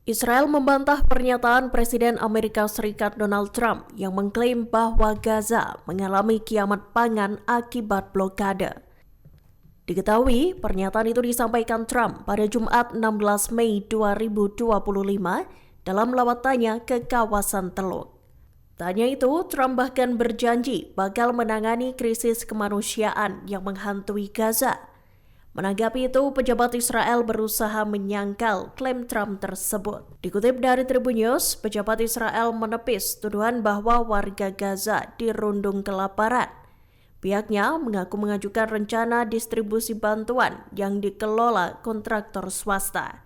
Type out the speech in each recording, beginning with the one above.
Israel membantah pernyataan Presiden Amerika Serikat Donald Trump yang mengklaim bahwa Gaza mengalami kiamat pangan akibat blokade. Diketahui, pernyataan itu disampaikan Trump pada Jumat 16 Mei 2025 dalam lawatannya ke kawasan Teluk. Tak hanya itu, Trump bahkan berjanji bakal menangani krisis kemanusiaan yang menghantui Gaza. Menanggapi itu, pejabat Israel berusaha menyangkal klaim Trump tersebut. Dikutip dari Tribun News, pejabat Israel menepis tuduhan bahwa warga Gaza dirundung kelaparan. Pihaknya mengaku mengajukan rencana distribusi bantuan yang dikelola kontraktor swasta.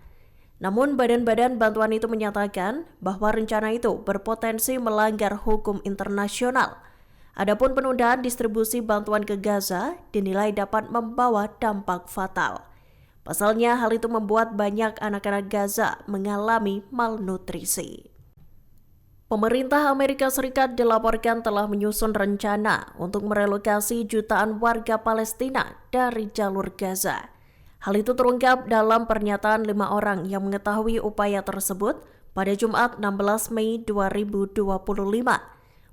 Namun badan-badan bantuan itu menyatakan bahwa rencana itu berpotensi melanggar hukum internasional. Adapun penundaan distribusi bantuan ke Gaza dinilai dapat membawa dampak fatal. Pasalnya hal itu membuat banyak anak-anak Gaza mengalami malnutrisi. Pemerintah Amerika Serikat dilaporkan telah menyusun rencana untuk merelokasi jutaan warga Palestina dari jalur Gaza. Hal itu terungkap dalam pernyataan 5 orang yang mengetahui upaya tersebut pada Jumat 16 Mei 2025.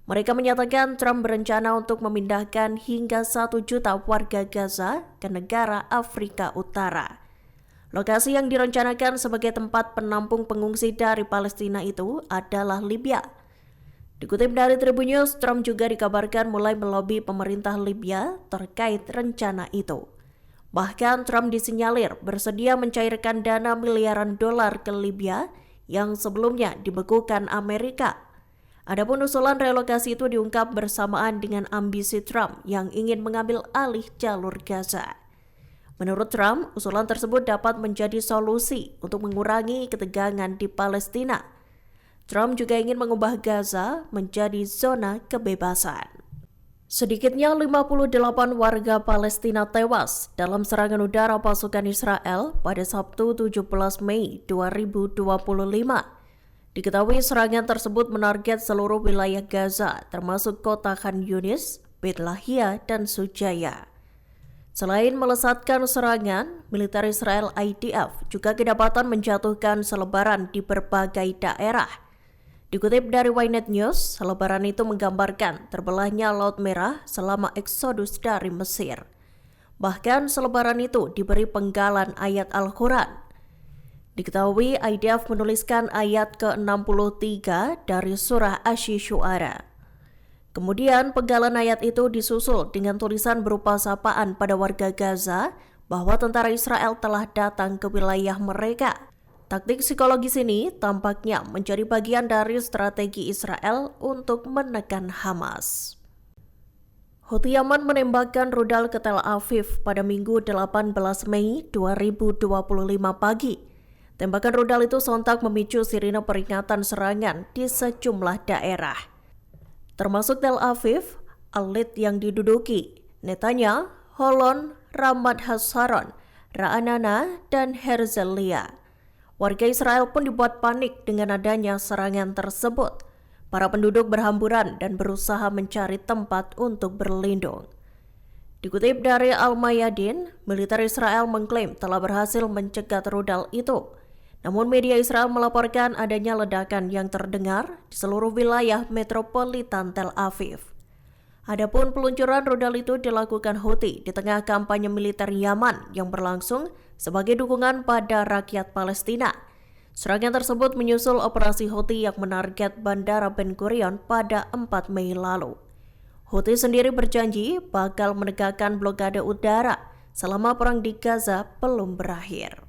Mereka menyatakan Trump berencana untuk memindahkan hingga 1 juta warga Gaza ke negara Afrika Utara. Lokasi yang direncanakan sebagai tempat penampung pengungsi dari Palestina itu adalah Libya. Dikutip dari Tribun News, Trump juga dikabarkan mulai melobi pemerintah Libya terkait rencana itu. Bahkan Trump disinyalir bersedia mencairkan dana miliaran dolar ke Libya yang sebelumnya dibekukan Amerika. Adapun usulan relokasi itu diungkap bersamaan dengan ambisi Trump yang ingin mengambil alih jalur Gaza. Menurut Trump, usulan tersebut dapat menjadi solusi untuk mengurangi ketegangan di Palestina. Trump juga ingin mengubah Gaza menjadi zona kebebasan. Sedikitnya 58 warga Palestina tewas dalam serangan udara pasukan Israel pada Sabtu 17 Mei 2025. Diketahui serangan tersebut menarget seluruh wilayah Gaza, termasuk kota Khan Yunis, Beit Lahia, dan Sujaya. Selain melesatkan serangan, militer Israel IDF juga kedapatan menjatuhkan selebaran di berbagai daerah. Dikutip dari Ynet News, selebaran itu menggambarkan terbelahnya Laut Merah selama eksodus dari Mesir. Bahkan selebaran itu diberi penggalan ayat Al-Quran. Diketahui IDF menuliskan ayat ke-63 dari surah Asy-Syu'ara. Kemudian penggalan ayat itu disusul dengan tulisan berupa sapaan pada warga Gaza bahwa tentara Israel telah datang ke wilayah mereka. Taktik psikologis ini tampaknya menjadi bagian dari strategi Israel untuk menekan Hamas. Houthi Yaman menembakkan rudal ke Tel Aviv pada Minggu 18 Mei 2025 pagi. Tembakan rudal itu sontak memicu sirine peringatan serangan di sejumlah daerah, termasuk Tel Aviv, Alit yang diduduki, Netanya, Holon, Ramat Hasharon, Ra'anana, dan Herzliya. Warga Israel pun dibuat panik dengan adanya serangan tersebut. Para penduduk berhamburan dan berusaha mencari tempat untuk berlindung. Dikutip dari Al-Mayadin, militer Israel mengklaim telah berhasil mencegat rudal itu. Namun media Israel melaporkan adanya ledakan yang terdengar di seluruh wilayah metropolitan Tel Aviv. Adapun peluncuran rudal itu dilakukan Houthi di tengah kampanye militer Yaman yang berlangsung sebagai dukungan pada rakyat Palestina. Serangan tersebut menyusul operasi Houthi yang menarget Bandara Ben Gurion pada 4 Mei lalu. Houthi sendiri berjanji bakal menegakkan blokade udara selama perang di Gaza belum berakhir.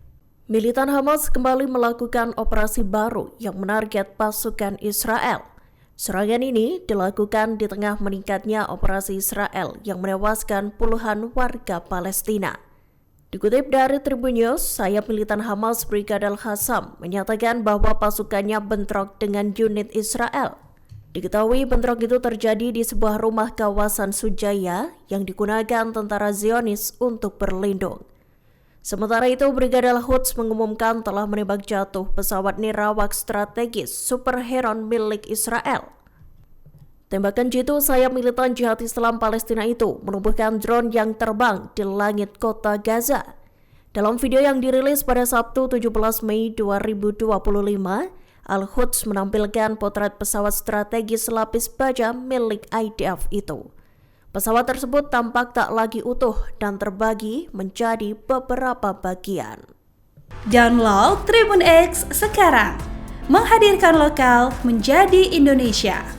Militan Hamas kembali melakukan operasi baru yang menarget pasukan Israel. Serangan ini dilakukan di tengah meningkatnya operasi Israel yang menewaskan puluhan warga Palestina. Dikutip dari Tribun News, sayap militan Hamas Brigadir Qassam menyatakan bahwa pasukannya bentrok dengan unit Israel. Diketahui bentrok itu terjadi di sebuah rumah kawasan Sujaya yang digunakan tentara Zionis untuk berlindung. Sementara itu, Brigadir Quds mengumumkan telah menembak jatuh pesawat nirawak strategis Super Heron milik Israel. Tembakan jitu sayap militan Jihad Islam Palestina itu menumbuhkan drone yang terbang di langit kota Gaza. Dalam video yang dirilis pada Sabtu 17 Mei 2025, Al-Quds menampilkan potret pesawat strategis lapis baja milik IDF itu. Pesawat tersebut tampak tak lagi utuh dan terbagi menjadi beberapa bagian. Download Tribun X sekarang, menghadirkan lokal menjadi Indonesia.